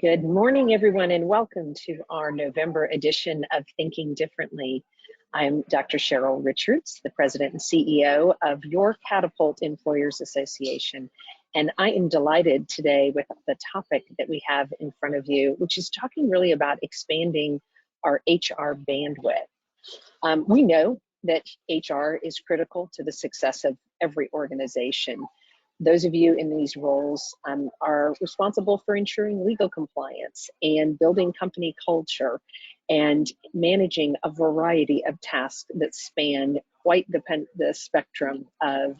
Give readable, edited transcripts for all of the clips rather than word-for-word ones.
Good morning, everyone, and welcome to our November edition of Thinking Differently. I'm Dr. Cheryl Richards, the President and CEO of your Catapult Employers Association, and I am delighted today with the topic that we have in front of you, which is talking really about expanding our HR bandwidth. We know that HR is critical to the success of every organization. Those of you in these roles are responsible for ensuring legal compliance and building company culture and managing a variety of tasks that span quite the spectrum of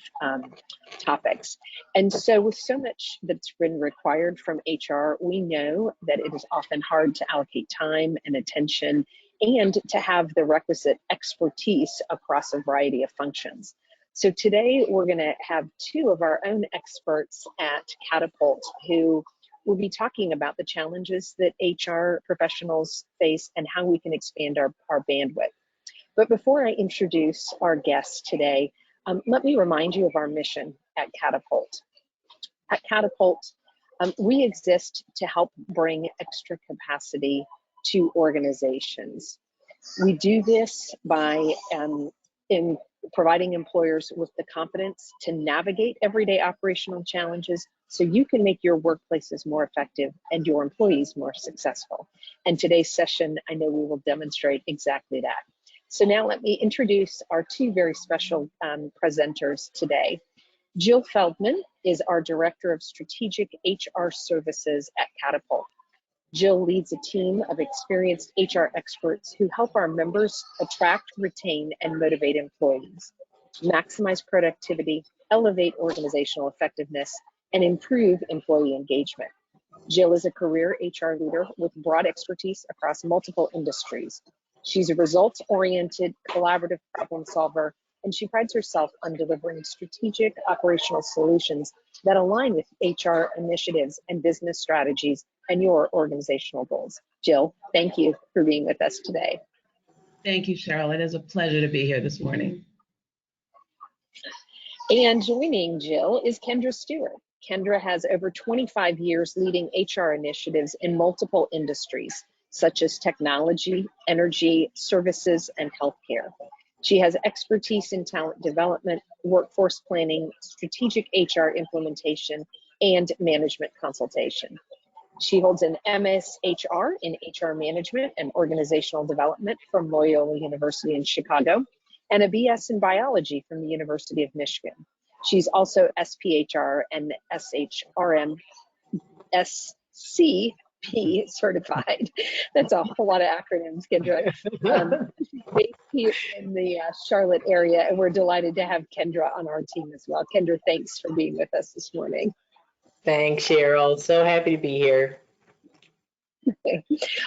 topics. And so with so much that's been required from HR, we know that it is often hard to allocate time and attention and to have the requisite expertise across a variety of functions. So today we're going to have two of our own experts at Catapult who will be talking about the challenges that HR professionals face and how we can expand our bandwidth. But before I introduce our guests today, let me remind you of our mission at Catapult. At Catapult, we exist to help bring extra capacity to organizations. We do this by providing employers with the confidence to navigate everyday operational challenges so you can make your workplaces more effective and your employees more successful. And today's session, I know we will demonstrate exactly that. So now let me introduce our two very special presenters today. Jill Feldman is our Director of Strategic HR Services at Catapult. Jill leads a team of experienced HR experts who help our members attract, retain, and motivate employees, maximize productivity, elevate organizational effectiveness, and improve employee engagement. Jill is a career HR leader with broad expertise across multiple industries. She's a results-oriented, collaborative problem solver, and she prides herself on delivering strategic operational solutions that align with HR initiatives and business strategies and your organizational goals. Jill, thank you for being with us today. Thank you, Cheryl. It is a pleasure to be here this morning. And joining Jill is Kendra Stewart. Kendra has over 25 years leading HR initiatives in multiple industries, such as technology, energy, services, and healthcare. She has expertise in talent development, workforce planning, strategic HR implementation, and management consultation. She holds an MSHR in HR management and organizational development from Loyola University in Chicago, and a BS in biology from the University of Michigan. She's also SPHR and SHRM SCP certified. That's a whole lot of acronyms, Kendra. Based here in the Charlotte area, and we're delighted to have Kendra on our team as well. Kendra, thanks for being with us this morning. Thanks, Cheryl. So happy to be here.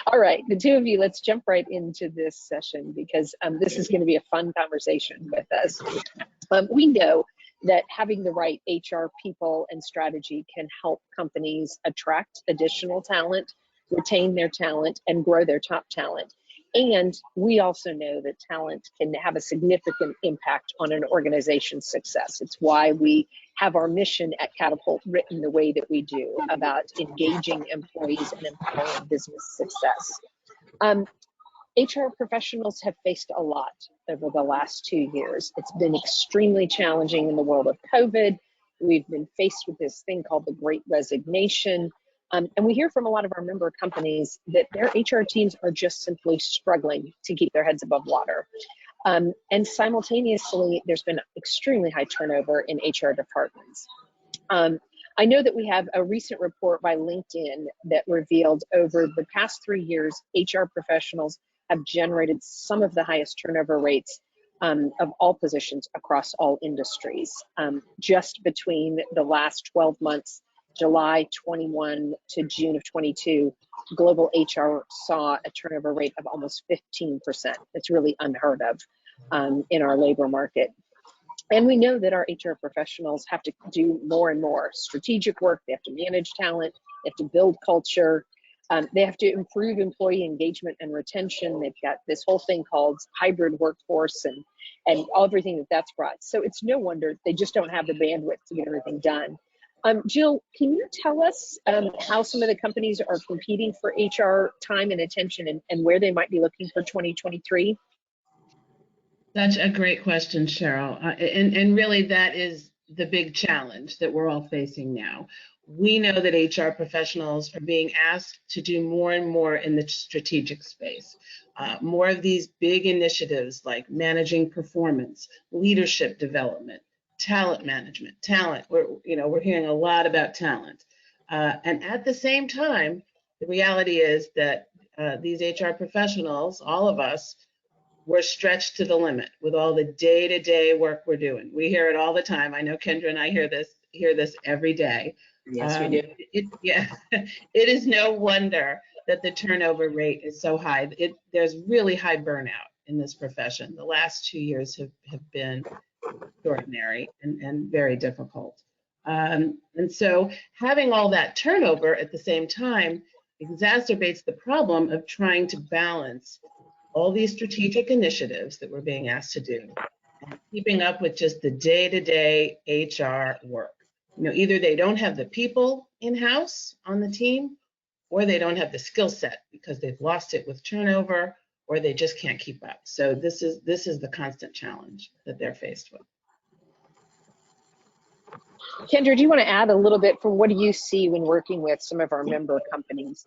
All right, the two of you, let's jump right into this session because this is going to be a fun conversation with us. We know that having the right HR people and strategy can help companies attract additional talent, retain their talent, and grow their top talent. And we also know that talent can have a significant impact on an organization's success. It's why we have our mission at Catapult written the way that we do about engaging employees and empowering business success. HR professionals have faced a lot over the last 2 years. It's been extremely challenging in the world of COVID. We've been faced with this thing called the Great Resignation. And we hear from a lot of our member companies that their HR teams are just simply struggling to keep their heads above water. And simultaneously, there's been extremely high turnover in HR departments. I know that we have a recent report by LinkedIn that revealed over the past 3 years, HR professionals have generated some of the highest turnover rates of all positions across all industries. Just between the last 12 months, July 21 to June of 22, global HR saw a turnover rate of almost 15%. It's really unheard of in our labor market. And we know that our HR professionals have to do more and more strategic work. They have to manage talent, they have to build culture, they have to improve employee engagement and retention. They've got this whole thing called hybrid workforce and everything that's brought. So it's no wonder they just don't have the bandwidth to get everything done. Jill, can you tell us how some of the companies are competing for HR time and attention and where they might be looking for 2023? Such a great question, Cheryl. And really, that is the big challenge that we're all facing now. We know that HR professionals are being asked to do more and more in the strategic space. More of these big initiatives like managing performance, leadership development, talent management, talent. We're hearing a lot about talent. And at the same time, the reality is that these HR professionals, all of us, we're stretched to the limit with all the day-to-day work we're doing. We hear it all the time. I know Kendra and I hear this every day. Yes, we do. It is no wonder that the turnover rate is so high. There's really high burnout in this profession. The last 2 years have been extraordinary and very difficult. And so having all that turnover at the same time exacerbates the problem of trying to balance all these strategic initiatives that we're being asked to do, and keeping up with just the day-to-day HR work. Either they don't have the people in-house on the team, or they don't have the skill set because they've lost it with turnover, or they just can't keep up. So this is the constant challenge that they're faced with. Kendra, do you want to add a little bit from what do you see when working with some of our member companies?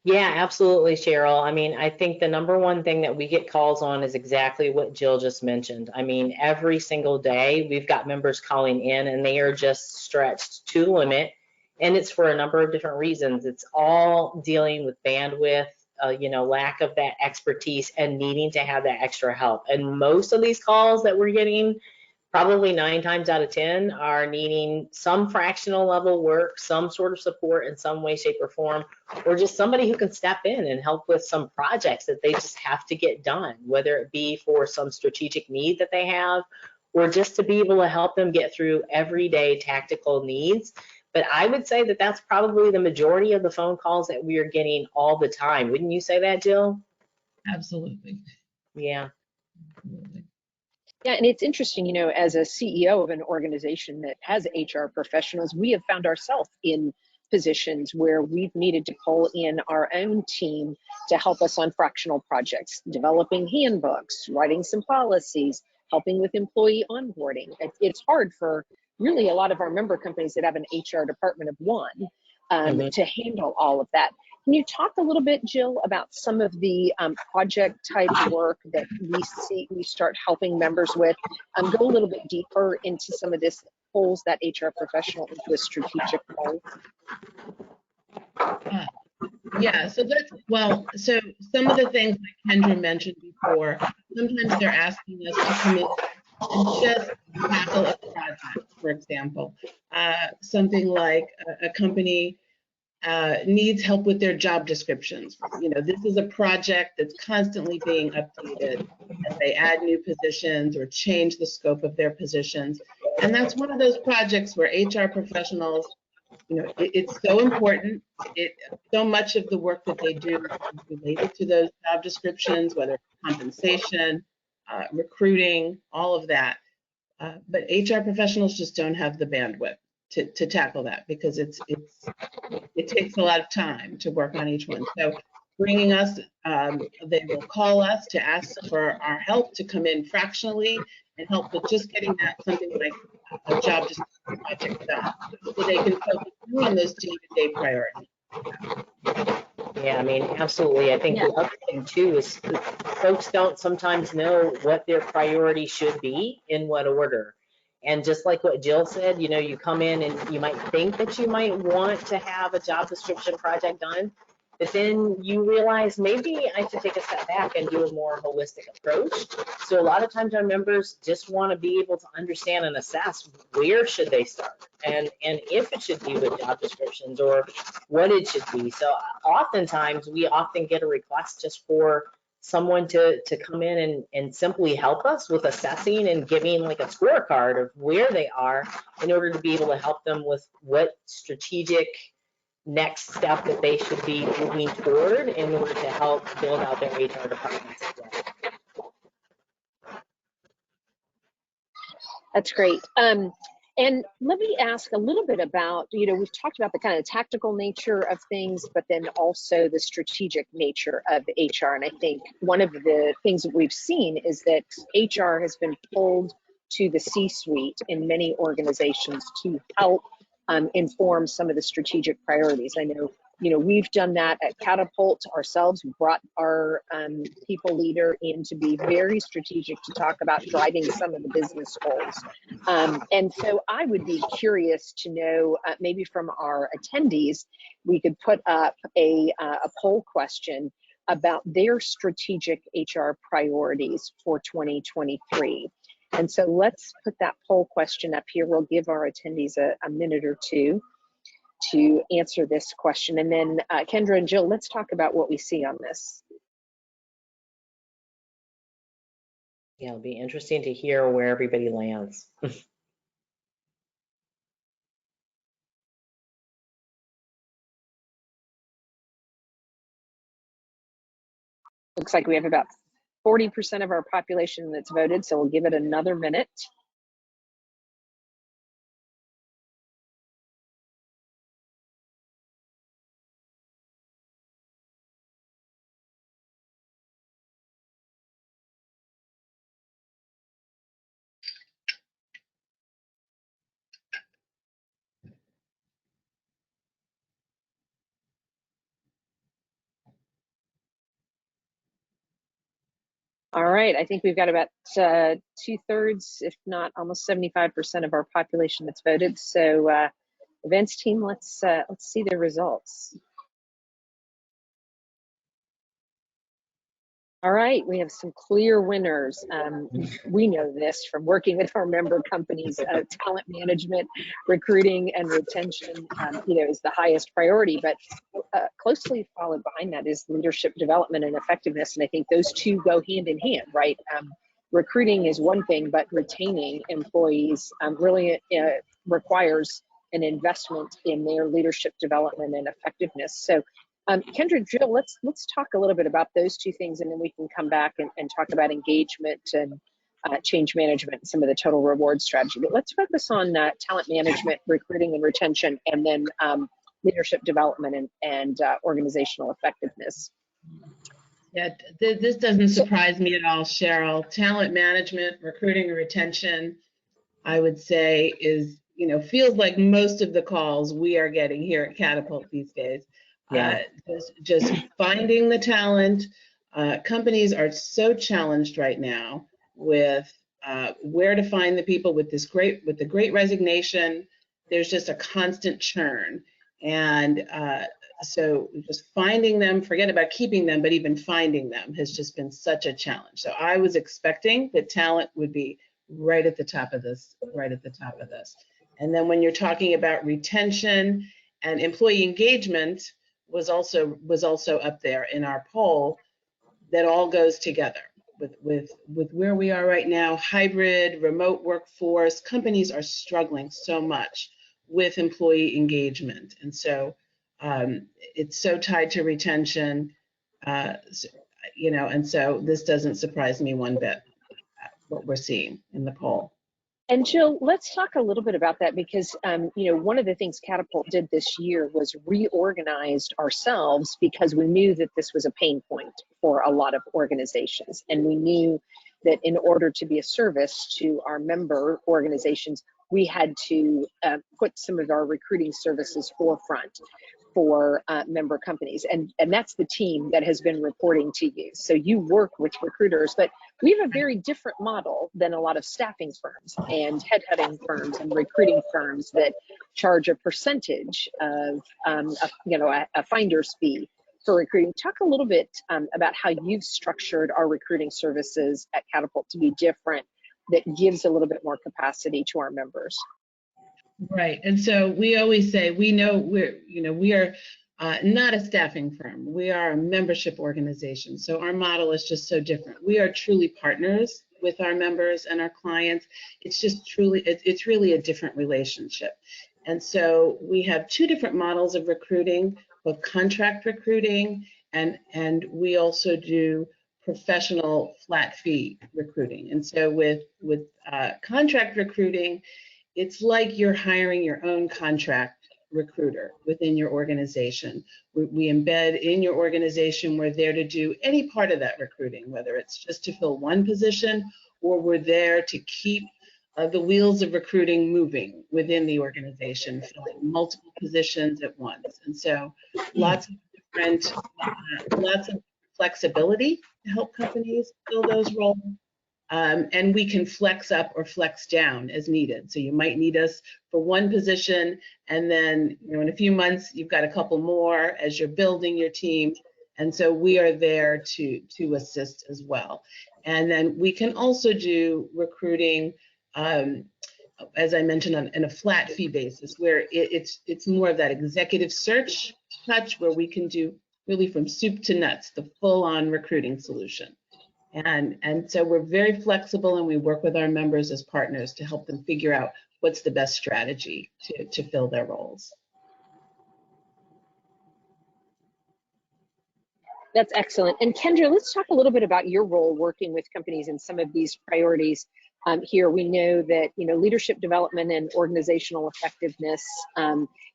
Yeah, absolutely, Cheryl. I mean, I think the number one thing that we get calls on is exactly what Jill just mentioned. I mean, every single day we've got members calling in and they are just stretched to the limit. And it's for a number of different reasons. It's all dealing with bandwidth, lack of that expertise and needing to have that extra help. And most of these calls that we're getting, probably 9 times out of 10, are needing some fractional level work, some sort of support in some way, shape, or form, or just somebody who can step in and help with some projects that they just have to get done, whether it be for some strategic need that they have, or just to be able to help them get through everyday tactical needs. But I would say that that's probably the majority of the phone calls that we are getting all the time. Wouldn't you say that, Jill? Absolutely. Yeah. Absolutely. Yeah, and it's interesting, as a CEO of an organization that has HR professionals, we have found ourselves in positions where we've needed to pull in our own team to help us on fractional projects, developing handbooks, writing some policies, helping with employee onboarding. It's hard for really a lot of our member companies that have an HR department of one to handle all of that. Can you talk a little bit, Jill, about some of the project type work that we start helping members with? Go a little bit deeper into some of this, pulls that HR professional into a strategic role. Yeah, so so some of the things like Kendra mentioned before, sometimes they're asking us to come in and just tackle a project, for example. Something like a company needs help with their job descriptions. This is a project that's constantly being updated as they add new positions or change the scope of their positions. And that's one of those projects where HR professionals, it's so important. So much of the work that they do is related to those job descriptions, whether it's compensation, recruiting, all of that. But HR professionals just don't have the bandwidth to tackle that because it takes a lot of time to work on each one. So bringing us, they will call us to ask for our help to come in fractionally and help with just getting that something like a job description project done so they can focus on those day-to-day priorities. Yeah, I mean, absolutely. I think the other thing too is folks don't sometimes know what their priority should be in what order. And just like what Jill said, you come in and you might think that you might want to have a job description project done, but then you realize maybe I should take a step back and do a more holistic approach. So a lot of times our members just want to be able to understand and assess where should they start and if it should be with job descriptions or what it should be. So oftentimes we often get a request just for someone to come in and simply help us with assessing and giving like a scorecard of where they are in order to be able to help them with what strategic next step that they should be moving toward in order to help build out their HR departments as well. That's great. And And let me ask a little bit about, we've talked about the kind of tactical nature of things, but then also the strategic nature of HR. And I think one of the things that we've seen is that HR has been pulled to the C-suite in many organizations to help inform some of the strategic priorities. I know, we've done that at Catapult ourselves. We brought our people leader in to be very strategic to talk about driving some of the business goals. And so I would be curious to know, maybe from our attendees, we could put up a poll question about their strategic HR priorities for 2023. And so let's put that poll question up here. We'll give our attendees a minute or two to answer this question. And then Kendra and Jill, let's talk about what we see on this. Yeah, it'll be interesting to hear where everybody lands. Looks like we have about 40% of our population that's voted, so we'll give it another minute. All right, I think we've got about 2/3, if not almost 75% of our population that's voted. So events team, let's see the results. All right, we have some clear winners. We know this from working with our member companies. Talent management, recruiting, and retention, is the highest priority. But closely followed behind that is leadership development and effectiveness. And I think those two go hand in hand, right? Recruiting is one thing, but retaining employees really requires an investment in their leadership development and effectiveness. So Kendra, Jill, let's talk a little bit about those two things, and then we can come back and talk about engagement and change management and some of the total reward strategy. But let's focus on talent management, recruiting and retention, and then leadership development and organizational effectiveness. Yeah, this doesn't surprise me at all, Cheryl. Talent management, recruiting and retention, I would say is, feels like most of the calls we are getting here at Catapult these days. Yeah. Just finding the talent. Companies are so challenged right now with where to find the people with the great resignation. There's just a constant churn. And so just finding them, forget about keeping them, but even finding them has just been such a challenge. So I was expecting that talent would be right at the top of this, And then when you're talking about retention and employee engagement was also up there in our poll. That all goes together with where we are right now, hybrid, remote workforce. Companies are struggling so much with employee engagement. And so it's so tied to retention, and so this doesn't surprise me one bit, what we're seeing in the poll. And Jill, let's talk a little bit about that because, one of the things Catapult did this year was reorganized ourselves because we knew that this was a pain point for a lot of organizations. And we knew that in order to be a service to our member organizations, we had to put some of our recruiting services forefront for member companies. And that's the team that has been reporting to you. So you work with recruiters, but we have a very different model than a lot of staffing firms and headhunting firms and recruiting firms that charge a percentage of a finder's fee for recruiting. Talk a little bit about how you've structured our recruiting services at Catapult to be different, that gives a little bit more capacity to our members. Right, and so we always say we are not a staffing firm. We are a membership organization. So our model is just so different. We are truly partners with our members and our clients. It's really a different relationship. And so we have two different models of recruiting, both contract recruiting and we also do professional flat fee recruiting. And so with contract recruiting, it's like you're hiring your own contract recruiter within your organization. We embed in your organization, we're there to do any part of that recruiting, whether it's just to fill one position or we're there to keep the wheels of recruiting moving within the organization, filling multiple positions at once. And so lots of flexibility to help companies fill those roles. And we can flex up or flex down as needed. So you might need us for one position, and then in a few months you've got a couple more as you're building your team. And so we are there to assist as well. And then we can also do recruiting, as I mentioned, in a flat fee basis, where it's more of that executive search touch, where we can do really from soup to nuts, the full-on recruiting solution. And so we're very flexible, and we work with our members as partners to help them figure out what's the best strategy to fill their roles. That's excellent. And Kendra, let's talk a little bit about your role working with companies in some of these priorities. Here we know that leadership development and organizational effectiveness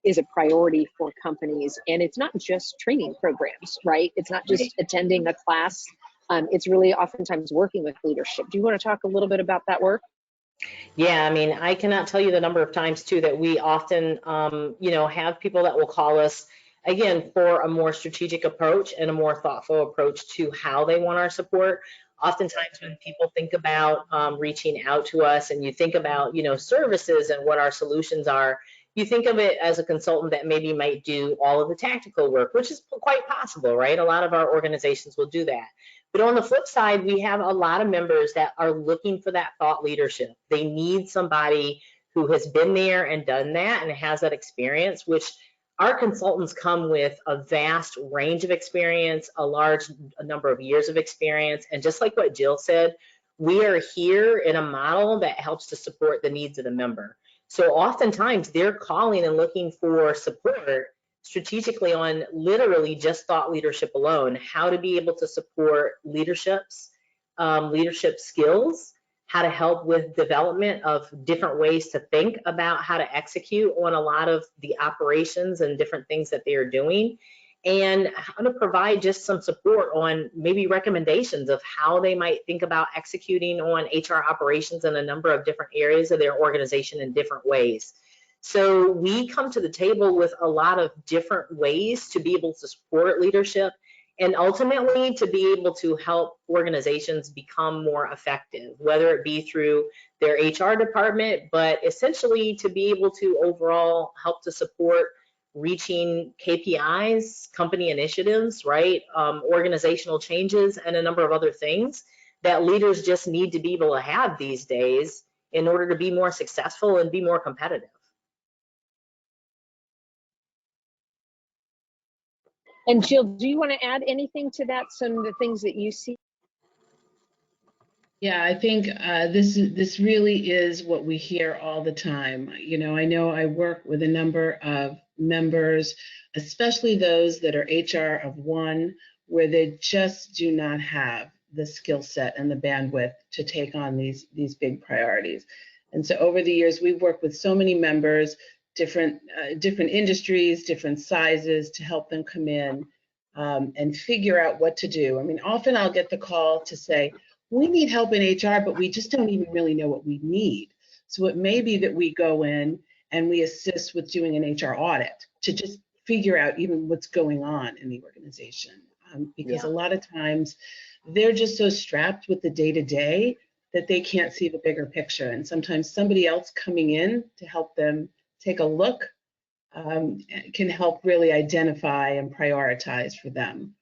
is a priority for companies, and it's not just training programs, right? It's not just attending a class. It's really oftentimes working with leadership. Do you want to talk a little bit about that work? Yeah, I mean, I cannot tell you the number of times too that we often, have people that will call us, again, for a more strategic approach and a more thoughtful approach to how they want our support. Oftentimes when people think about reaching out to us, and you think about, services and what our solutions are, you think of it as a consultant that maybe might do all of the tactical work, which is quite possible, right? A lot of our organizations will do that. But on the flip side, we have a lot of members that are looking for that thought leadership. They need somebody who has been there and done that and has that experience, which our consultants come with a vast range of experience, a number of years of experience. And just like what Jill said, we are here in a model that helps to support the needs of the member. So oftentimes they're calling and looking for support strategically on literally just thought leadership alone, how to be able to support leadership skills, how to help with development of different ways to think about how to execute on a lot of the operations and different things that they are doing, and how to provide just some support on maybe recommendations of how they might think about executing on HR operations in a number of different areas of their organization in different ways. So we come to the table with a lot of different ways to be able to support leadership, and ultimately to be able to help organizations become more effective, whether it be through their HR department, but essentially to be able to overall help to support reaching KPIs, company initiatives, right? Organizational changes, and a number of other things that leaders just need to be able to have these days in order to be more successful and be more competitive. And Jill, do you want to add anything to that? Some of the things that you see? Yeah, I think this really is what we hear all the time. I know I work with a number of members, especially those that are HR of one, where they just do not have the skill set and the bandwidth to take on these big priorities. And so over the years, we've worked with so many members, different industries, different sizes, to help them come in and figure out what to do. I mean, often I'll get the call to say, we need help in HR, but we just don't even really know what we need. So it may be that we go in and we assist with doing an HR audit to just figure out even what's going on in the organization. Because a lot of times they're just so strapped with the day-to-day that they can't see the bigger picture. And sometimes somebody else coming in to help them take a look can help really identify and prioritize for them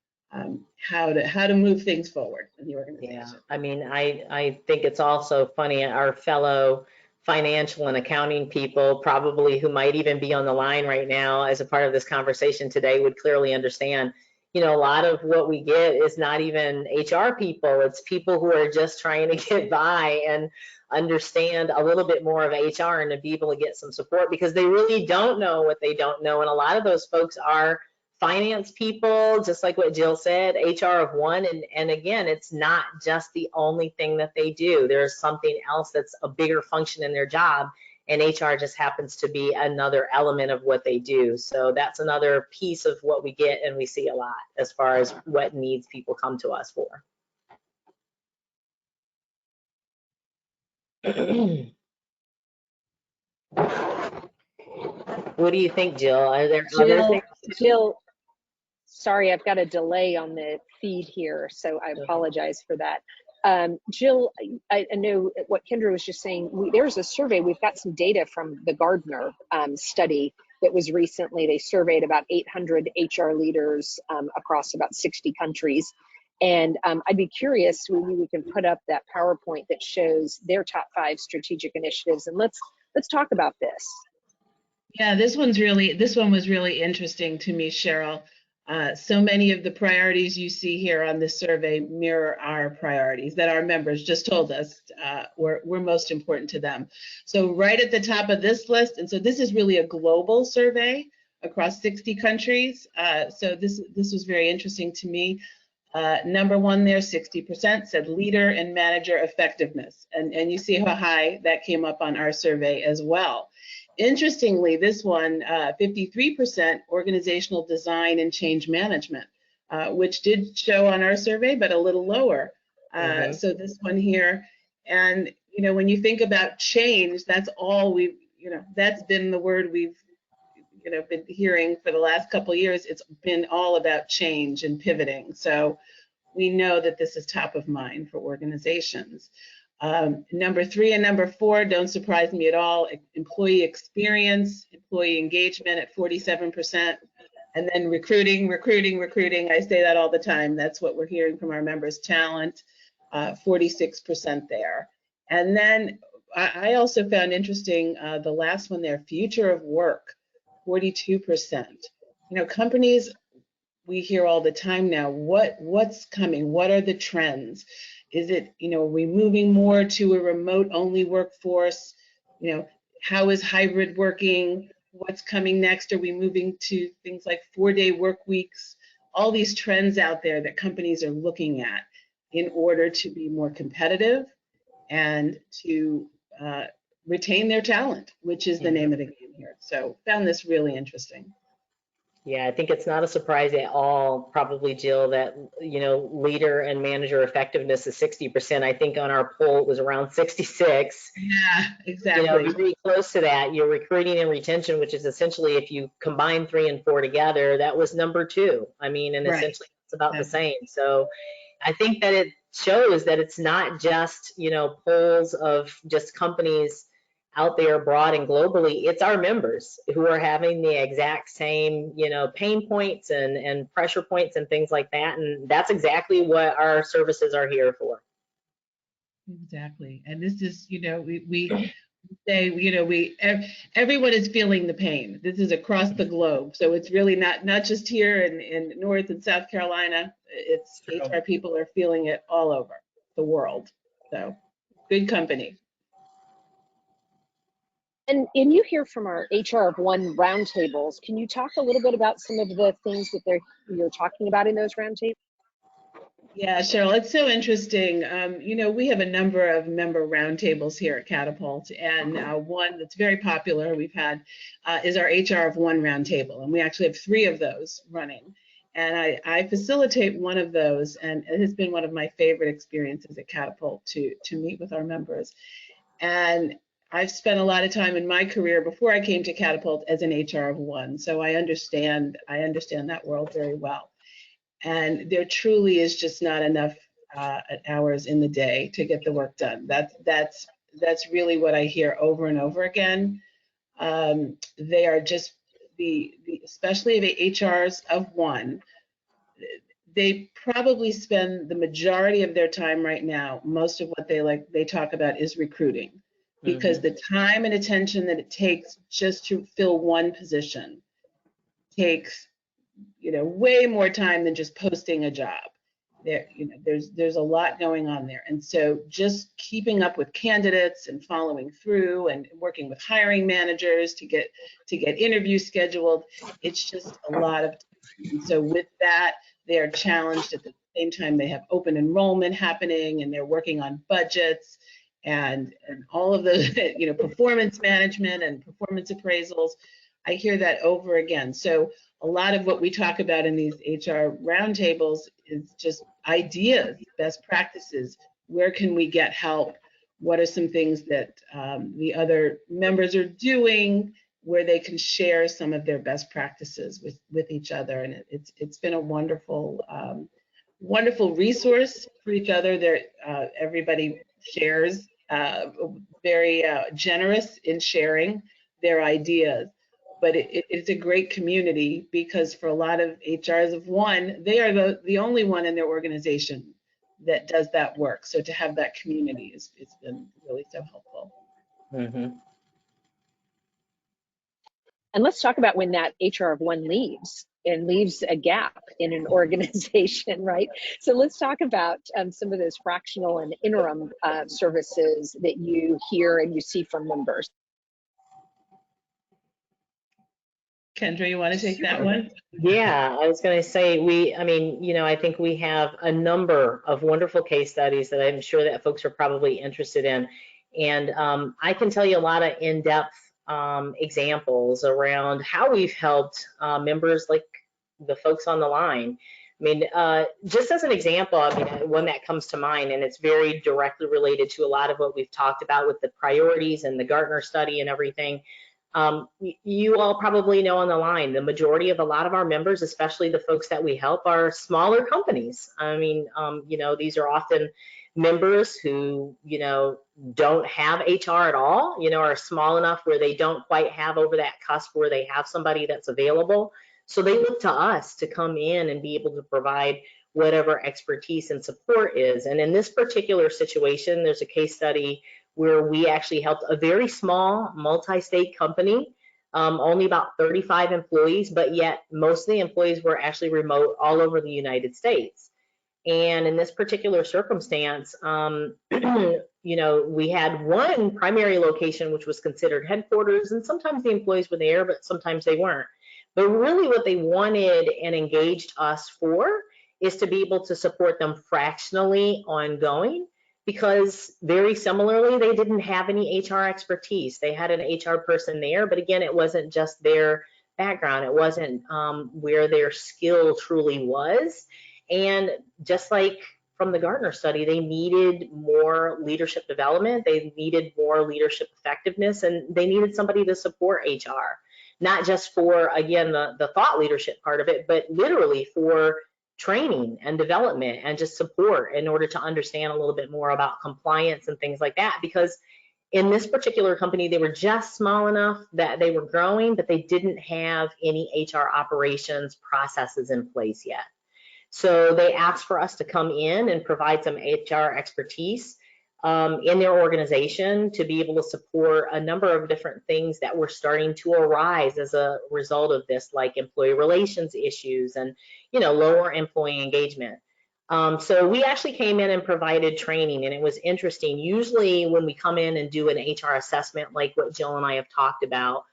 how to move things forward in the organization. Yeah, I mean, I think it's also funny, our fellow financial and accounting people, probably who might even be on the line right now as a part of this conversation today, would clearly understand, a lot of what we get is not even HR people, it's people who are just trying to get by and understand a little bit more of HR and to be able to get some support, because they really don't know what they don't know. And a lot of those folks are finance people, just like what Jill said, HR of one. And again, it's not just the only thing that they do. There's something else that's a bigger function in their job. and HR just happens to be another element of what they do. So that's another piece of what we get and we see a lot as far as what needs people come to us for. What do you think, Jill? Are there other things? Jill, sorry, I've got a delay on the feed here, so I apologize for that. Jill, I know what Kendra was just saying. There's a survey. We've got some data from the Gardner study that was recently. They surveyed about 800 HR leaders across about 60 countries. And I'd be curious, maybe we can put up that PowerPoint that shows their top 5 strategic initiatives, and let's talk about this. Yeah, this one was really interesting to me, Cheryl. So many of the priorities you see here on this survey mirror our priorities that our members just told us were most important to them. So right at the top of this list, and so this is really a global survey across 60 countries. So this was very interesting to me. Number 1 there, 60% said leader and manager effectiveness. And you see how high that came up on our survey as well. Interestingly, this one, 53% organizational design and change management, which did show on our survey, but a little lower. So this one here, and when you think about change, that's all we've, that's been the word we've, been hearing for the last couple of years. It's been all about change and pivoting. So we know that this is top of mind for organizations. Number 3 and number 4 don't surprise me at all. Employee experience, employee engagement at 47%, and then recruiting. I say that all the time. That's what we're hearing from our members. Talent, 46% there. And then I also found interesting the last one there, future of work, 42%. Companies, we hear all the time now, what's coming? What are the trends? Is it, are we moving more to a remote only workforce? How is hybrid working? What's coming next? Are we moving to things like 4-day work weeks? All these trends out there that companies are looking at in order to be more competitive and to retain their talent, which is the name of the game here. So found this really interesting. Yeah, I think it's not a surprise at all, probably, Jill, that, leader and manager effectiveness is 60%. I think on our poll, it was around 66. Yeah, exactly. You're pretty close to that. Your recruiting and retention, which is essentially, if you combine 3 and 4 together, that was number 2. I mean, and essentially it's about the same. So I think that it shows that it's not just, polls of just companies out there abroad and globally. It's our members who are having the exact same, pain points and pressure points and things like that. And that's exactly what our services are here for. Exactly. And this is, we say, everyone is feeling the pain. This is across the globe. So it's really not just here in North and South Carolina. It's HR people are feeling it all over the world. So good company. And you hear from our HR of One roundtables. Can you talk a little bit about some of the things that you're talking about in those roundtables? Yeah, Cheryl, it's so interesting. We have a number of member roundtables here at Catapult, and one that's very popular we've had is our HR of One roundtable, and we actually have 3 of those running. And I facilitate one of those, and it has been one of my favorite experiences at Catapult to meet with our members. And I've spent a lot of time in my career before I came to Catapult as an HR of One, so I understand that world very well. And there truly is just not enough hours in the day to get the work done. That's really what I hear over and over again. They are just especially the HRs of One. They probably spend the majority of their time right now. Most of what they talk about is recruiting, because the time and attention that it takes just to fill one position takes way more time than just posting a job. There's a lot going on there. And so just keeping up with candidates and following through and working with hiring managers to get interviews scheduled, it's just a lot of time. And so with that, they're challenged at the same time they have open enrollment happening and they're working on budgets. and all of the, you know, performance management and performance appraisals. I hear that over again. So a lot of what we talk about in these HR roundtables is just ideas, best practices. Where can we get help? What are some things that the other members are doing where they can share some of their best practices with each other? And it's been a wonderful, wonderful resource for each other. There, everybody shares, very generous in sharing their ideas. But it's a great community because for a lot of HRs of one, they are the only one in their organization that does that work. So to have that community it's been really so helpful. Mm-hmm. And let's talk about when that HR of one leaves and leaves a gap in an organization, right? So let's talk about some of those fractional and interim services that you hear and you see from members. Kendra, you want to take that one? Yeah, I was going to say, I mean, you know, I think we have a number of wonderful case studies that I'm sure that folks are probably interested in. And I can tell you a lot of in-depth examples around how we've helped members like the folks on the line. I mean, just as an example, I mean, one that comes to mind, and it's very directly related to a lot of what we've talked about with the priorities and the Gartner study and everything. You all probably know on the line, the majority of a lot of our members, especially the folks that we help, are smaller companies. I mean, you know, these are often members who, you know, don't have HR at all, you know, are small enough where they don't quite have over that cusp where they have somebody that's available. So they look to us to come in and be able to provide whatever expertise and support is. And in this particular situation, there's a case study where we actually helped a very small multi-state company, only about 35 employees, but yet most of the employees were actually remote all over the United States. And in this particular circumstance, you know, we had one primary location, which was considered headquarters, and sometimes the employees were there, but sometimes they weren't. But really what they wanted and engaged us for is to be able to support them fractionally ongoing, because very similarly, they didn't have any HR expertise. They had an HR person there, but again, it wasn't just their background. It wasn't where their skill truly was. And just like from the Gartner study, they needed more leadership development. They needed more leadership effectiveness, and they needed somebody to support HR, not just for, again, the thought leadership part of it, but literally for training and development and just support in order to understand a little bit more about compliance and things like that. Because in this particular company, they were just small enough that they were growing, but they didn't have any HR operations processes in place yet. So they asked for us to come in and provide some HR expertise in their organization to be able to support a number of different things that were starting to arise as a result of this, like employee relations issues and, you know, lower employee engagement. So we actually came in and provided training, and it was interesting. Usually when we come in and do an HR assessment like what Jill and I have talked about,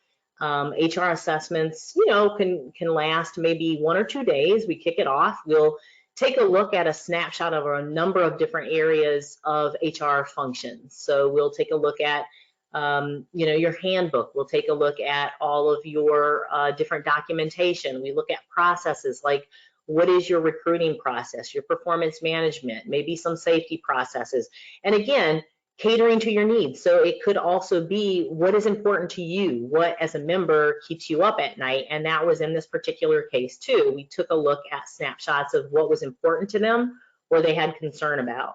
HR assessments, you know, can last maybe 1 or 2 days. We kick it off. We'll take a look at a snapshot of a number of different areas of HR functions. So we'll take a look at, you know, your handbook. We'll take a look at all of your different documentation. We look at processes like, what is your recruiting process, your performance management, maybe some safety processes. And again, catering to your needs. So it could also be what is important to you, what as a member keeps you up at night. And that was in this particular case too. We took a look at snapshots of what was important to them or they had concern about.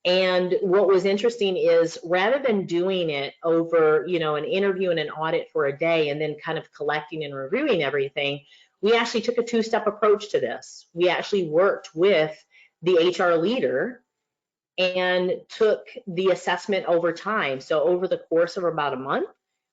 And what was interesting is rather than doing it over, you know, an interview and an audit for a day and then kind of collecting and reviewing everything, we actually took a 2-step approach to this. We actually worked with the HR leader and took the assessment over time. So over the course of about a month,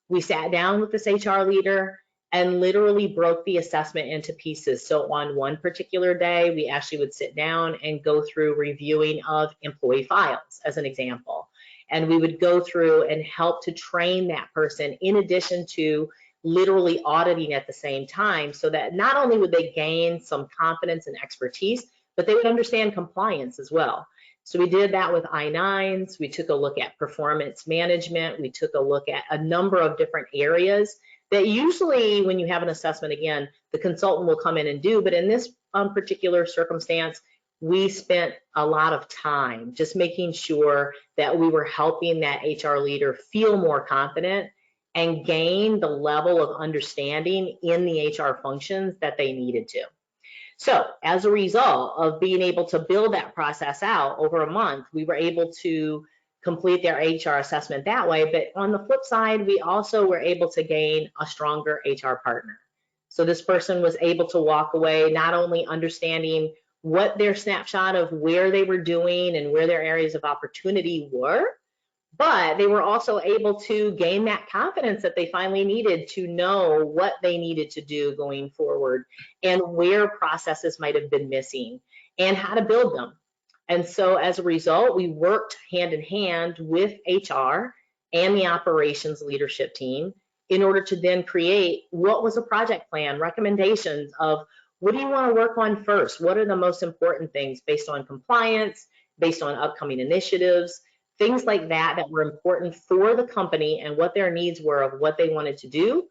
we sat down with this HR leader and literally broke the assessment into pieces. So on one particular day, we actually would sit down and go through reviewing of employee files, as an example. And we would go through and help to train that person in addition to literally auditing at the same time, so that not only would they gain some confidence and expertise, but they would understand compliance as well. So we did that with I-9s. We took a look at performance management. We took a look at a number of different areas that usually when you have an assessment, again, the consultant will come in and do, but in this particular circumstance, we spent a lot of time just making sure that we were helping that HR leader feel more confident and gain the level of understanding in the HR functions that they needed to. So as a result of being able to build that process out over a month, we were able to complete their HR assessment that way. But on the flip side, we also were able to gain a stronger HR partner. So this person was able to walk away not only understanding what their snapshot of where they were doing and where their areas of opportunity were, but they were also able to gain that confidence that they finally needed to know what they needed to do going forward and where processes might have been missing and how to build them. And so as a result, we worked hand in hand with HR and the operations leadership team in order to then create what was a project plan, recommendations of what do you want to work on first? What are the most important things based on compliance, based on upcoming initiatives, things like that that were important for the company and what their needs were of what they wanted to do,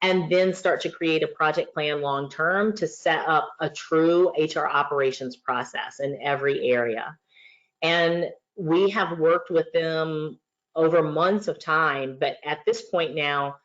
and then start to create a project plan long term to set up a true HR operations process in every area. And we have worked with them over months of time, but at this point now,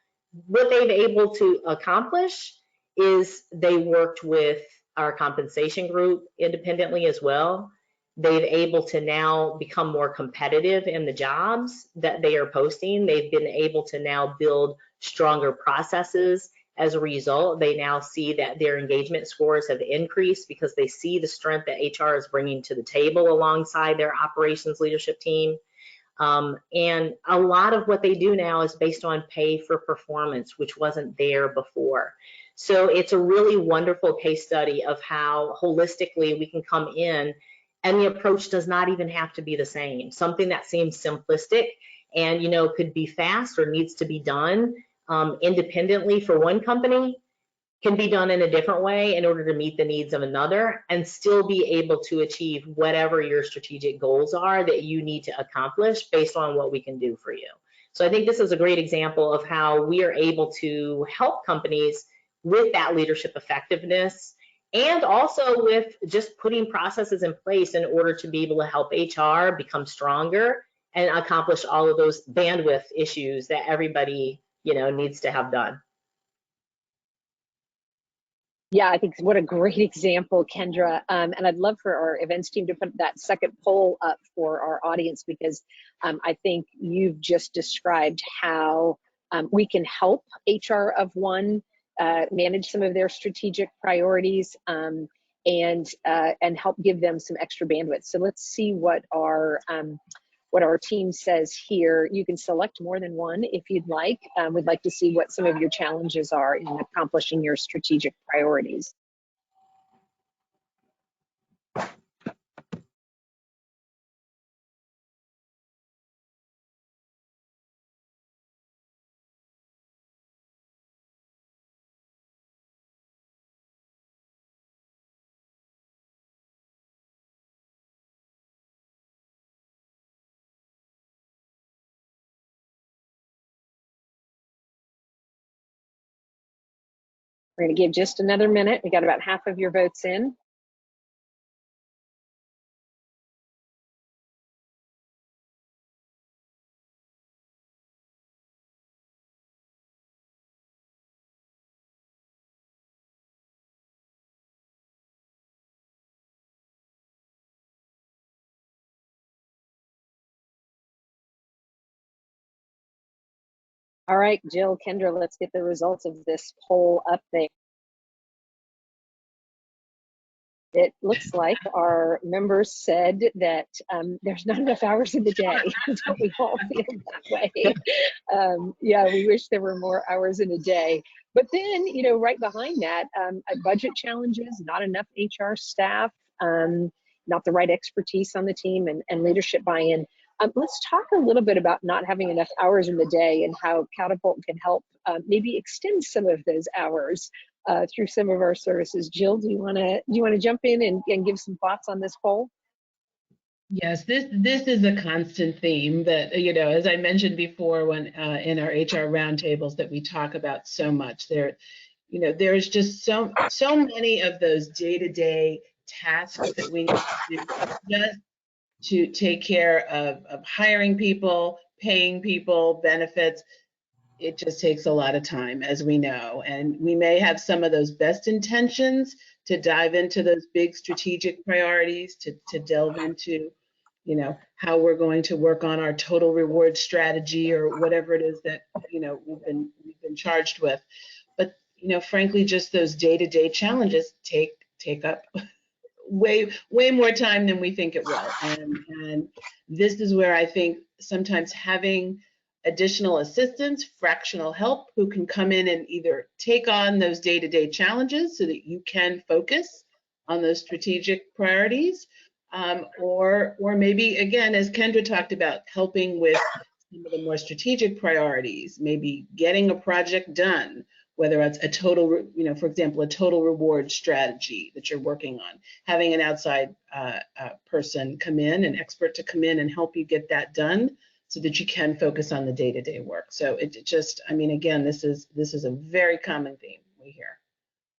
what they've able to accomplish is they worked with our compensation group independently as well. They've able to now become more competitive in the jobs that they are posting. They've been able to now build stronger processes. As a result, they now see that their engagement scores have increased because they see the strength that HR is bringing to the table alongside their operations leadership team. And a lot of what they do now is based on pay for performance, which wasn't there before. So it's a really wonderful case study of how holistically we can come in, and the approach does not even have to be the same. Something that seems simplistic and could be fast or needs to be done independently for one company can be done in a different way in order to meet the needs of another and still be able to achieve whatever your strategic goals are that you need to accomplish based on what we can do for you. So I think this is a great example of how we are able to help companies with that leadership effectiveness, and also with just putting processes in place in order to be able to help HR become stronger and accomplish all of those bandwidth issues that everybody, needs to have done. Yeah, I think what a great example, Kendra. And I'd love for our events team to put that second poll up for our audience, because I think you've just described how we can help HR of one manage some of their strategic priorities and help give them some extra bandwidth. So let's see what our team says here. You can select more than one if you'd like. We'd like to see what some of your challenges are in accomplishing your strategic priorities. We're going to give just another minute. We got about half of your votes in. All right, Jill, Kendra, let's get the results of this poll up there. It looks like our members said that there's not enough hours in the day. Don't we all feel that way? Yeah, we wish there were more hours in a day. But then, right behind that, budget challenges, not enough HR staff, not the right expertise on the team, and leadership buy-in. Let's talk a little bit about not having enough hours in the day and how Catapult can help maybe extend some of those hours through some of our services. Jill, do you want to jump in and give some thoughts on this poll? Yes, this is a constant theme that, as I mentioned before, when in our HR roundtables that we talk about so much. There's just so many of those day-to-day tasks that we need to do just to take care of hiring people, paying people, benefits. It just takes a lot of time, as we know, and we may have some of those best intentions to dive into those big strategic priorities, to delve into, how we're going to work on our total reward strategy or whatever it is that, we've been charged with. But, frankly, just those day-to-day challenges take up way more time than we think it will. And this is where I think sometimes having additional assistance, fractional help, who can come in and either take on those day-to-day challenges so that you can focus on those strategic priorities, or maybe, again, as Kendra talked about, helping with some of the more strategic priorities, maybe getting a project done, whether it's a total, for example, a total reward strategy that you're working on, having an outside person come in, an expert to come in and help you get that done so that you can focus on the day-to-day work. So it just, again, this is a very common theme we hear.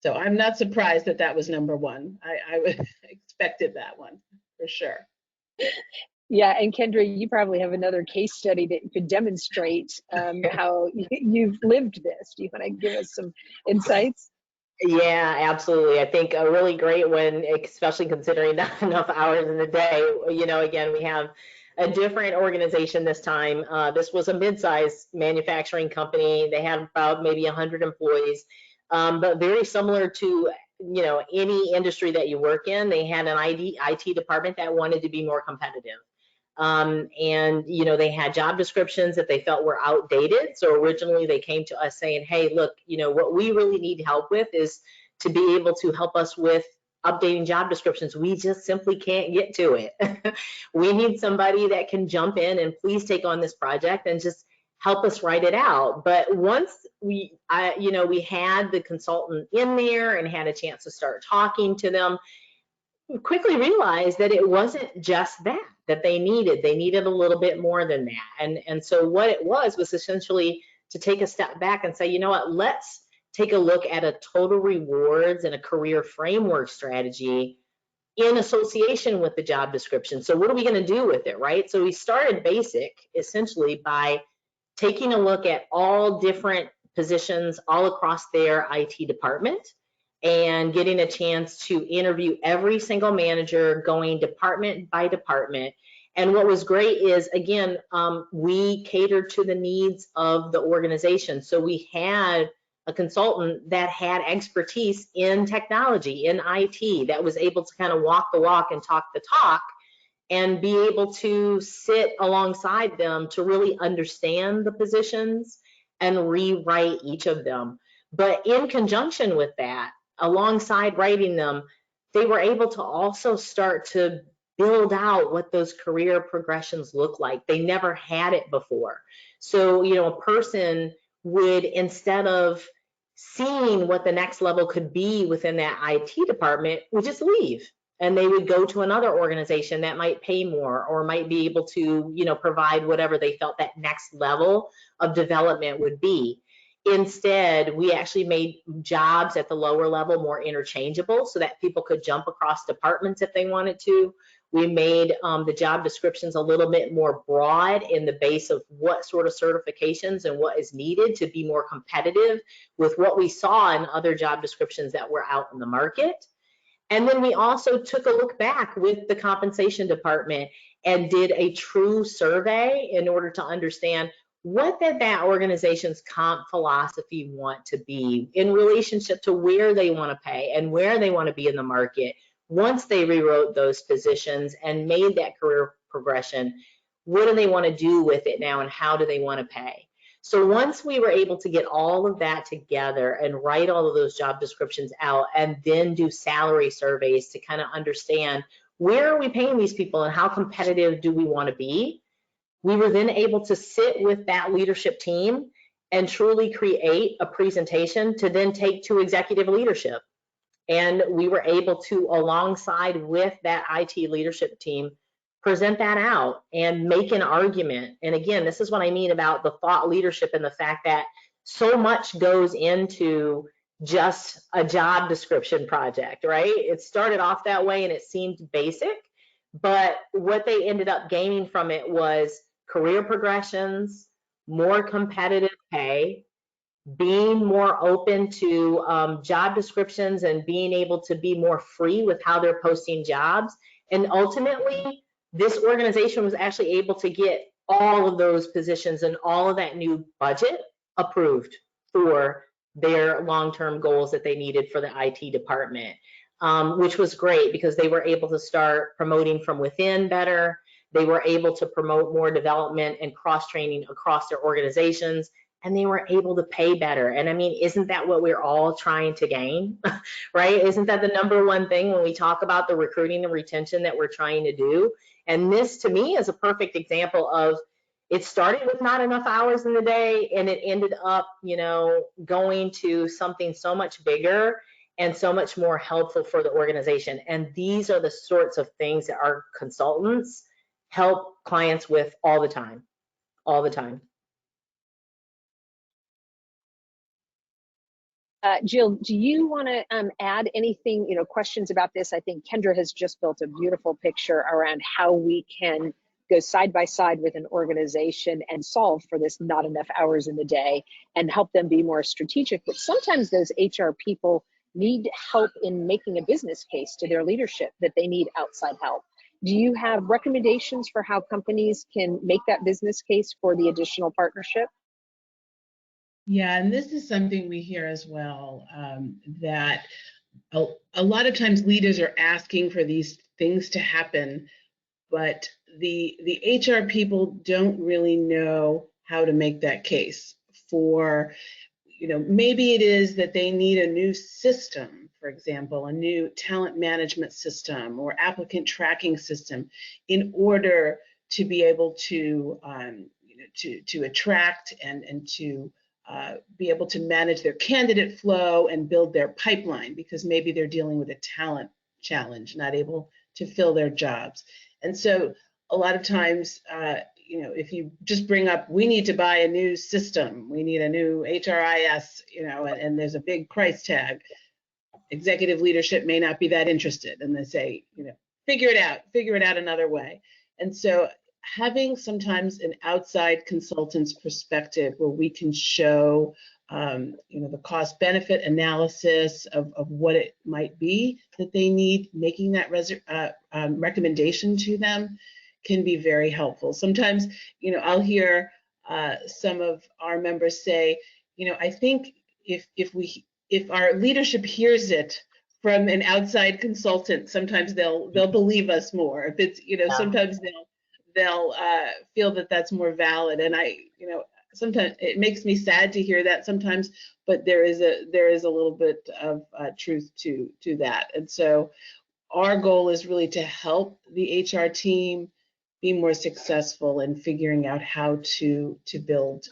So I'm not surprised that was number one. I would expected that one for sure. Yeah, and Kendra, you probably have another case study that could demonstrate how you've lived this. Do you want to give us some insights? Yeah, absolutely. I think a really great one, especially considering not enough hours in the day. Again, we have a different organization this time. This was a mid-sized manufacturing company. They had about maybe 100 employees, but very similar to any industry that you work in. They had an IT department that wanted to be more competitive. And they had job descriptions that they felt were outdated. So originally they came to us saying, hey, look, what we really need help with is to be able to help us with updating job descriptions. We just simply can't get to it. We need somebody that can jump in and please take on this project and just help us write it out. But once we had the consultant in there and had a chance to start talking to them, we quickly realized that it wasn't just that they needed a little bit more than that. And so what it was essentially to take a step back and say, you know what, let's take a look at a total rewards and a career framework strategy in association with the job description. So what are we going to do with it, right? So we started basic essentially by taking a look at all different positions all across their IT department and getting a chance to interview every single manager, going department by department. And what was great is, again, we catered to the needs of the organization. So we had a consultant that had expertise in technology, in IT, that was able to kind of walk the walk and talk the talk and be able to sit alongside them to really understand the positions and rewrite each of them. But in conjunction with that, alongside writing them, they were able to also start to build out what those career progressions look like. They never had it before. So, a person would, instead of seeing what the next level could be within that IT department, would just leave. And they would go to another organization that might pay more or might be able to, provide whatever they felt that next level of development would be. Instead, we actually made jobs at the lower level more interchangeable so that people could jump across departments if they wanted to. We made the job descriptions a little bit more broad in the base of what sort of certifications and what is needed to be more competitive with what we saw in other job descriptions that were out in the market. And then we also took a look back with the compensation department and did a true survey in order to understand what did that organization's comp philosophy want to be in relationship to where they want to pay and where they want to be in the market. Once they rewrote those positions and made that career progression, what do they want to do with it now and how do they want to pay? So once we were able to get all of that together and write all of those job descriptions out and then do salary surveys to kind of understand where are we paying these people and how competitive do we want to be, we were then able to sit with that leadership team and truly create a presentation to then take to executive leadership. And we were able to, alongside with that IT leadership team, present that out and make an argument. And again, this is what I mean about the thought leadership and the fact that so much goes into just a job description project, right? It started off that way and it seemed basic, but what they ended up gaining from it was career progressions, more competitive pay, being more open to job descriptions and being able to be more free with how they're posting jobs. And ultimately, this organization was actually able to get all of those positions and all of that new budget approved for their long-term goals that they needed for the IT department, which was great because they were able to start promoting from within better. They were able to promote more development and cross-training across their organizations, and they were able to pay better. And I mean, isn't that what we're all trying to gain, right? Isn't that the number one thing when we talk about the recruiting and retention that we're trying to do? And this, to me, is a perfect example of it started with not enough hours in the day, and it ended up, you know, going to something so much bigger and so much more helpful for the organization. And these are the sorts of things that our consultants help clients with all the time, all the time. Jill, do you want to add anything, you know, questions about this? I think Kendra has just built a beautiful picture around how we can go side by side with an organization and solve for this not enough hours in the day and help them be more strategic. But sometimes those HR people need help in making a business case to their leadership that they need outside help. Do you have recommendations for how companies can make that business case for the additional partnership? Yeah, and this is something we hear as well, that a lot of times leaders are asking for these things to happen, but the HR people don't really know how to make that case for, you know, maybe it is that they need a new system, for example, a new talent management system or applicant tracking system in order to be able to, you know, to attract and to be able to manage their candidate flow and build their pipeline, because maybe they're dealing with a talent challenge, not able to fill their jobs. And so a lot of times, you know, if you just bring up, we need to buy a new system, we need a new HRIS, you know, and there's a big price tag, executive leadership may not be that interested, and they say, you know, figure it out another way. And so having sometimes an outside consultant's perspective where we can show, you know, the cost benefit analysis of what it might be that they need, making that recommendation to them can be very helpful. Sometimes, you know, I'll hear some of our members say, you know, I think if our leadership hears it from an outside consultant, sometimes they'll believe us more. If it's, you know, sometimes they'll feel that that's more valid. And I, you know, sometimes it makes me sad to hear that sometimes, but there is a little bit of truth to that. And so our goal is really to help the HR team be more successful in figuring out how to build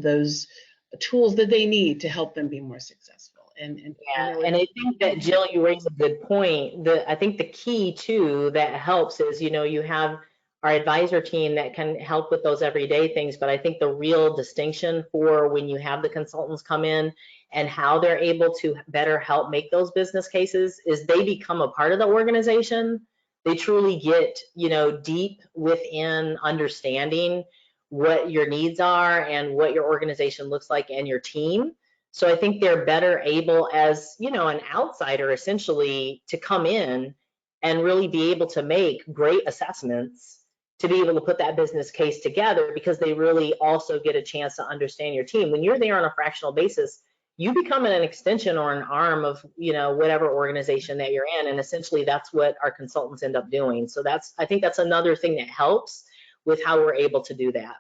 those tools that they need to help them be more successful. And I think that, Jill, you raised a good point. I think the key too that helps is, you know, you have our advisor team that can help with those everyday things, but I think the real distinction for when you have the consultants come in and how they're able to better help make those business cases is they become a part of the organization. They truly get, you know, deep within understanding what your needs are and what your organization looks like and your team. So I think they're better able as, you know, an outsider essentially to come in and really be able to make great assessments to be able to put that business case together, because they really also get a chance to understand your team. When you're there on a fractional basis, you become an extension or an arm of, you know, whatever organization that you're in. And essentially that's what our consultants end up doing. So I think that's another thing that helps with how we're able to do that.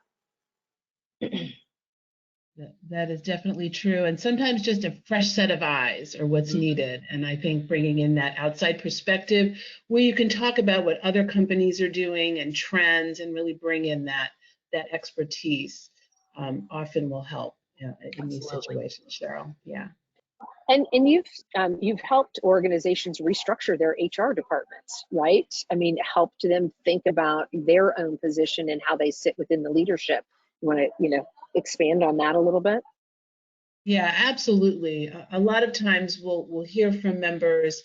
That is definitely true. And sometimes just a fresh set of eyes are what's needed. And I think bringing in that outside perspective where you can talk about what other companies are doing and trends and really bring in that expertise often will help in these situations, Cheryl. Yeah. And you've helped organizations restructure their HR departments, right? I mean, helped them think about their own position and how they sit within the leadership. You want to, expand on that a little bit? Yeah, absolutely. A lot of times we'll hear from members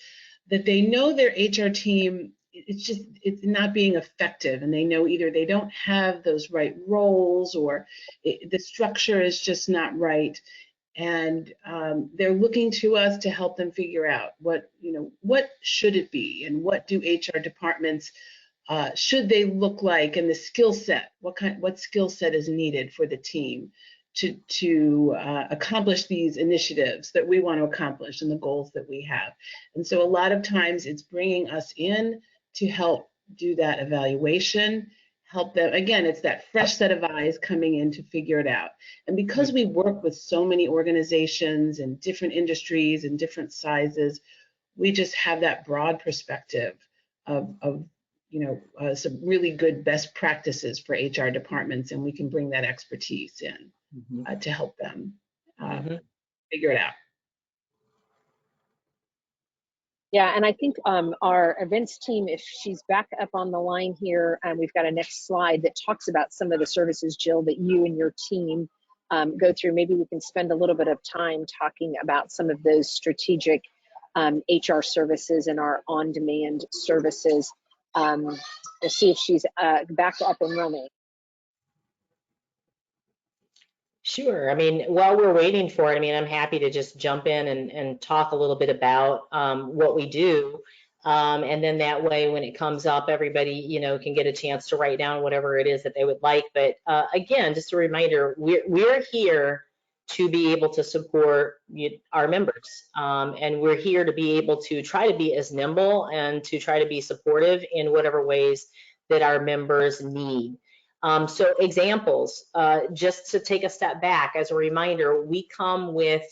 that they know their HR team, it's not being effective, and they know either they don't have those right roles, or the structure is just not right. And they're looking to us to help them figure out what should it be, and what do HR departments should they look like, and the skill set, what skill set is needed for the team to accomplish these initiatives that we want to accomplish and the goals that we have. And so a lot of times it's bringing us in to help do that evaluation, help them. Again, it's that fresh set of eyes coming in to figure it out. And because we work with so many organizations and different industries and different sizes, we just have that broad perspective of some really good best practices for HR departments, and we can bring that expertise in to help them figure it out. Yeah, and I think our events team, if she's back up on the line here, we've got a next slide that talks about some of the services, Jill, that you and your team go through. Maybe we can spend a little bit of time talking about some of those strategic HR services and our on-demand services. We'll see if she's back up and running. Sure. I mean, while we're waiting for it, I mean, I'm happy to just jump in and talk a little bit about what we do. And then that way, when it comes up, everybody, can get a chance to write down whatever it is that they would like. But again, just a reminder, we're here to be able to support our members. And we're here to be able to try to be as nimble and to try to be supportive in whatever ways that our members need. So examples, just to take a step back as a reminder, we come with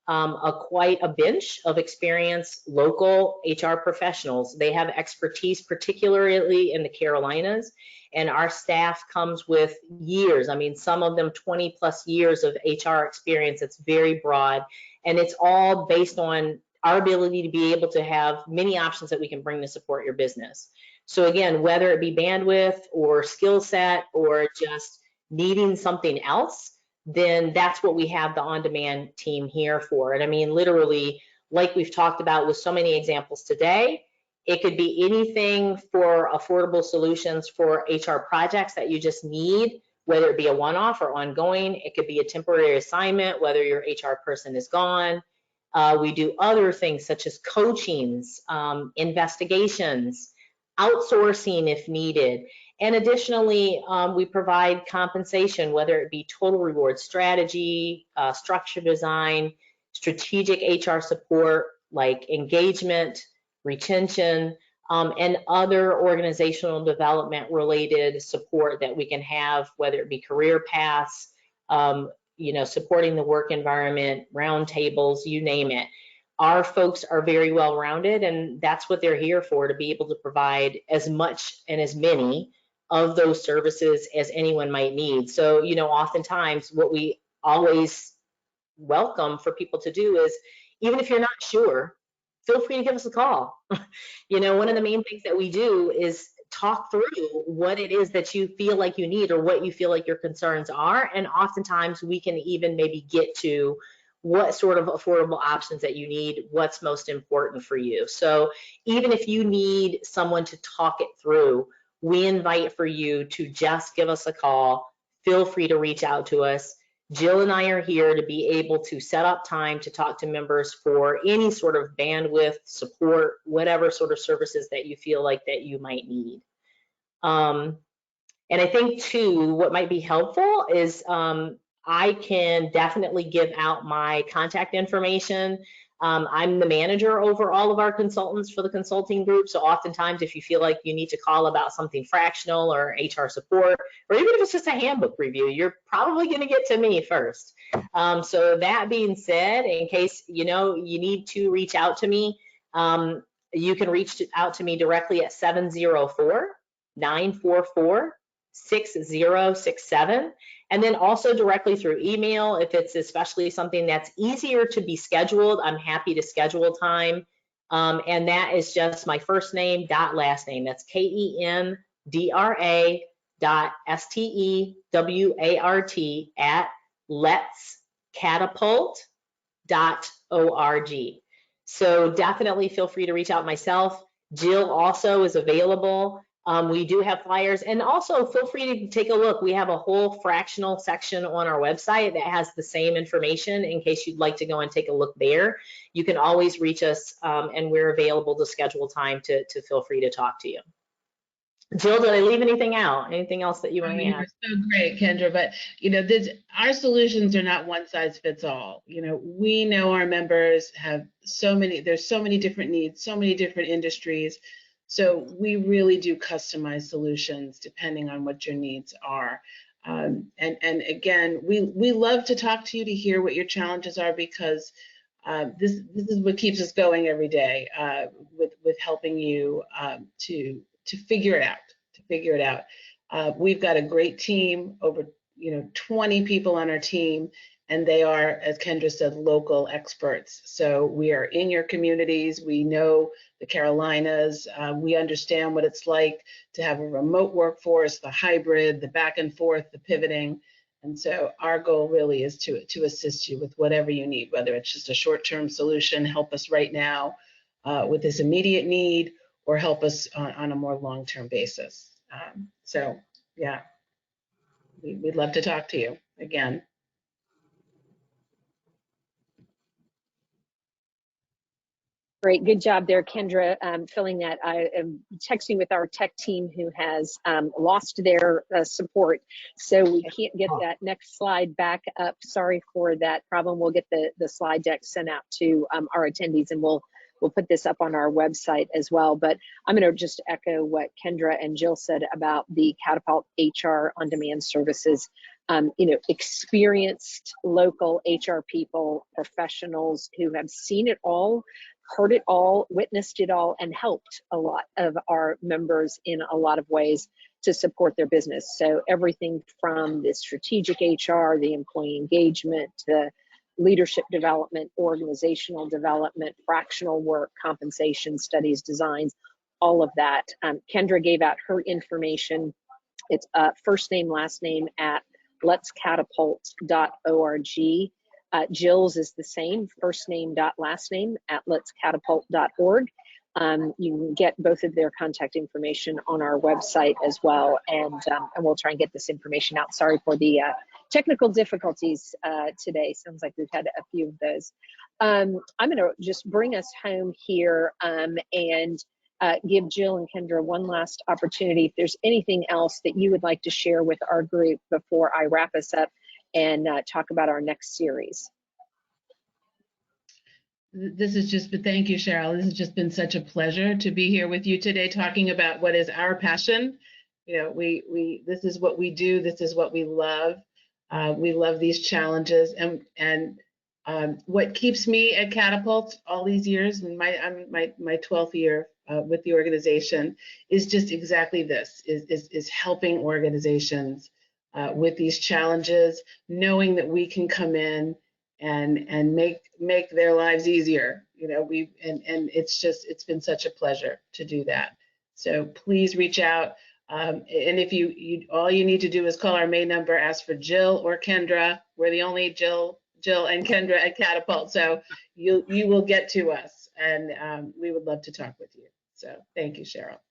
quite a bench of experienced local HR professionals. They have expertise, particularly in the Carolinas, and our staff comes with years. I mean, some of them 20+ years of HR experience. It's very broad, and it's all based on our ability to be able to have many options that we can bring to support your business. So again, whether it be bandwidth or skill set or just needing something else, then that's what we have the on-demand team here for. And I mean, literally, like we've talked about with so many examples today, it could be anything for affordable solutions for HR projects that you just need, whether it be a one-off or ongoing. It could be a temporary assignment, whether your HR person is gone. We do other things such as coachings, investigations, outsourcing if needed. And additionally, we provide compensation, whether it be total reward strategy, structure design, strategic HR support like engagement, retention, and other organizational development related support that we can have, whether it be career paths, supporting the work environment, roundtables, you name it. Our folks are very well rounded, and that's what they're here for, to be able to provide as much and as many of those services as anyone might need. So, oftentimes what we always welcome for people to do is, even if you're not sure, feel free to give us a call. One of the main things that we do is talk through what it is that you feel like you need or what you feel like your concerns are. And oftentimes we can even maybe get to what sort of affordable options that you need, what's most important for you. So even if you need someone to talk it through, we invite for you to just give us a call. Feel free to reach out to us. Jill and I are here to be able to set up time to talk to members for any sort of bandwidth, support, whatever sort of services that you feel like that you might need. And I think too, what might be helpful is I can definitely give out my contact information. I'm the manager over all of our consultants for the consulting group. So oftentimes if you feel like you need to call about something fractional or HR support, or even if it's just a handbook review, you're probably going to get to me first. So that being said, in case you need to reach out to me, you can reach out to me directly at 704-944-6067. And then also directly through email, if it's especially something that's easier to be scheduled, I'm happy to schedule time. And that is just my first name dot last name. That's KENDRA dot STEWART at letscatapult.org. So definitely feel free to reach out myself. Jill also is available. We do have flyers, and also feel free to take a look. We have a whole fractional section on our website that has the same information in case you'd like to go and take a look there. You can always reach us, and we're available to schedule time to feel free to talk to you. Jill, did I leave anything out? Anything else that you want to add? You're so great, Kendra, but our solutions are not one size fits all. We know our members have there's so many different needs, so many different industries. So we really do customize solutions depending on what your needs are. And again, we love to talk to you to hear what your challenges are, because this is what keeps us going every day, with helping you to figure it out. We've got a great team, over 20 people on our team, and they are, as Kendra said, local experts. So we are in your communities. We know the Carolinas. We understand what it's like to have a remote workforce, the hybrid, the back and forth, the pivoting. And so our goal really is to assist you with whatever you need, whether it's just a short-term solution, help us right now with this immediate need, or help us on a more long-term basis. So yeah, we'd love to talk to you again. Great, good job there, Kendra, filling that. I am texting with our tech team who has lost their support, so we can't get that next slide back up. Sorry for that problem. We'll get the slide deck sent out to our attendees, and we'll put this up on our website as well. But I'm going to just echo what Kendra and Jill said about the Catapult HR on-demand services. Experienced local HR people, professionals who have seen it all, heard it all, witnessed it all, and helped a lot of our members in a lot of ways to support their business. So everything from the strategic HR, the employee engagement, the leadership development, organizational development, fractional work, compensation studies, designs, all of that. Kendra gave out her information. It's first name, last name at letscatapult.org. Jill's is the same, first name dot last name at letscatapult.org. You can get both of their contact information on our website as well, and we'll try and get this information out. Sorry for the technical difficulties today. Sounds like we've had a few of those. I'm going to just bring us home here and give Jill and Kendra one last opportunity. If there's anything else that you would like to share with our group before I wrap us up and talk about our next series. Thank you, Cheryl. This has just been such a pleasure to be here with you today, talking about what is our passion. This is what we do. This is what we love. We love these challenges, and what keeps me at Catapult all these years, and I'm my 12th year with the organization, is just exactly this: is helping organizations with these challenges, knowing that we can come in and make their lives easier. It's been such a pleasure to do that. So please reach out. And if you all you need to do is call our main number, ask for Jill or Kendra. We're the only Jill and Kendra at Catapult. So you will get to us, and we would love to talk with you. So thank you, Cheryl.